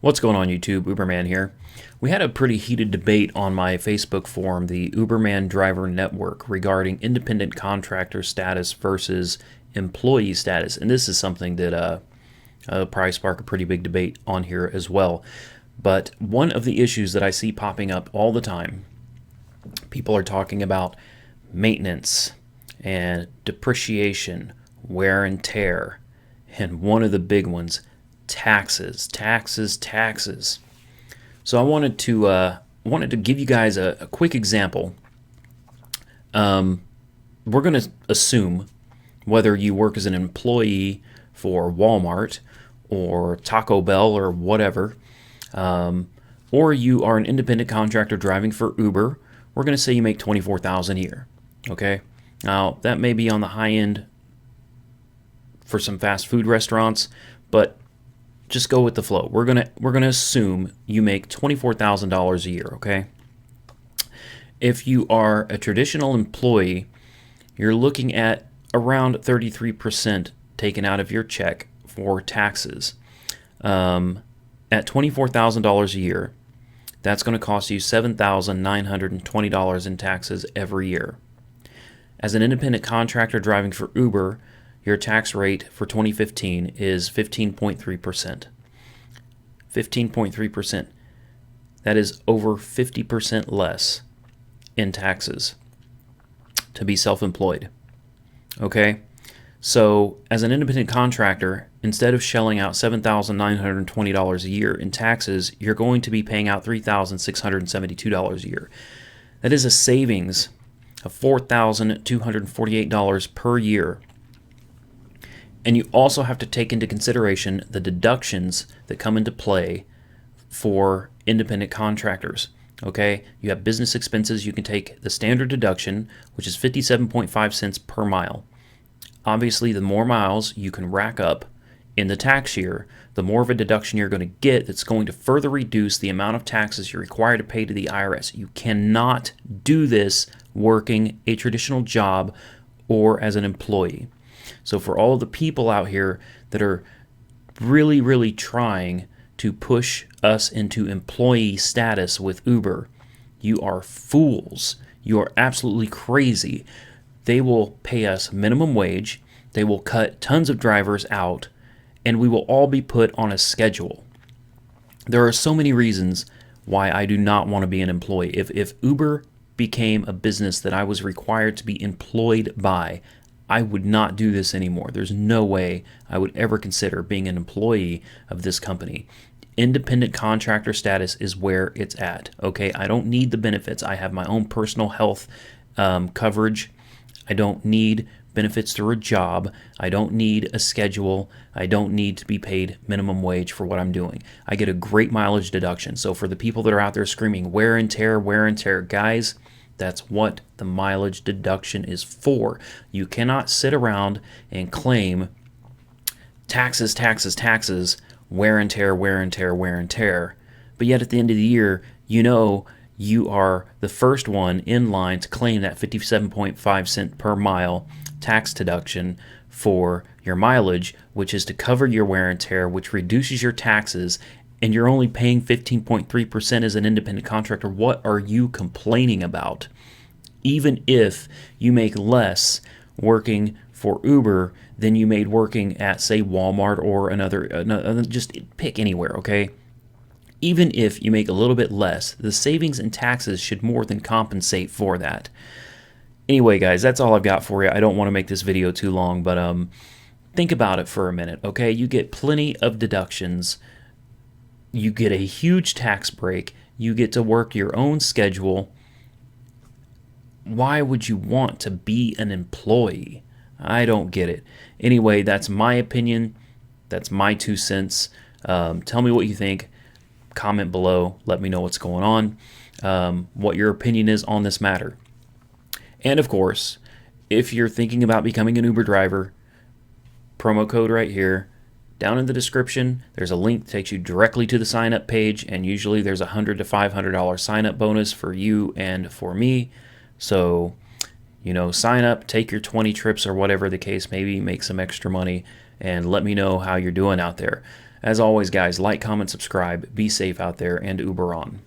What's going on YouTube? Uberman here. We had a pretty heated debate on my Facebook forum, the Uberman Driver Network, regarding independent contractor status versus employee status. And this is something that probably spark a pretty big debate on here as well. But one of the issues that I see popping up all the time, people are talking about maintenance and depreciation, wear and tear, and one of the big ones, taxes. So I wanted to give you guys a quick example. We're going to assume whether you work as an employee for Walmart or Taco Bell or whatever, or you are an independent contractor driving for Uber. We're going to say you make $24,000 a year. Okay, now that may be on the high end for some fast food restaurants, but just go with the flow. We're gonna assume you make $24,000 a year, okay? If you are a traditional employee, you're looking at around 33% taken out of your check for taxes. At $24,000 a year, that's going to cost you $7,920 in taxes every year. As an independent contractor driving for Uber, your tax rate for 2015 is 15.3%. 15.3%. That is over 50% less in taxes to be self-employed. Okay? So, as an independent contractor, instead of shelling out $7,920 a year in taxes, you're going to be paying out $3,672 a year. That is a savings of $4,248 per year. And you also have to take into consideration the deductions that come into play for independent contractors. Okay, you have business expenses. You can take the standard deduction, which is 57.5 cents per mile. Obviously, the more miles you can rack up in the tax year, the more of a deduction you're going to get that's going to further reduce the amount of taxes you're required to pay to the IRS. You cannot do this working a traditional job or as an employee. So for all of the people out here that are really trying to push us into employee status with Uber, you are fools. You are absolutely crazy. They will pay us minimum wage. They will cut tons of drivers out, and we will all be put on a schedule. There are so many reasons why I do not want to be an employee. If Uber became a business that I was required to be employed by, I would not do this anymore. There's no way I would ever consider being an employee of this company. Independent contractor status is where it's at. Okay, I don't need the benefits. I have my own personal health coverage. I don't need benefits through a job. I don't need a schedule. I don't need to be paid minimum wage for what I'm doing. I get a great mileage deduction. So for the people that are out there screaming wear and tear, guys, that's what the mileage deduction is for. You cannot sit around and claim taxes, wear and tear, but yet at the end of the year, you know you are the first one in line to claim that 57.5 cent per mile tax deduction for your mileage, which is to cover your wear and tear, which reduces your taxes, and you're only paying 15.3% as an independent contractor. What are you complaining about? Even if you make less working for Uber than you made working at, say, Walmart or another, just pick anywhere, okay? Even if you make a little bit less, the savings in taxes should more than compensate for that. Anyway, guys, that's all I've got for you. I don't want to make this video too long, but think about it for a minute, okay? You get plenty of deductions. You get a huge tax break. You get to work your own schedule. Why would you want to be an employee? I don't get it. Anyway, that's my opinion. That's my 2 cents. Tell me what you think. Comment below. Let me know what's going on. What your opinion is on this matter. And of course, if you're thinking about becoming an Uber driver, promo code right here. Down in the description, there's a link that takes you directly to the sign-up page, and usually there's a $100 to $500 sign-up bonus for you and for me. So, sign up, take your 20 trips or whatever the case may be, make some extra money, and let me know how you're doing out there. As always, guys, like, comment, subscribe, be safe out there, and Uber on.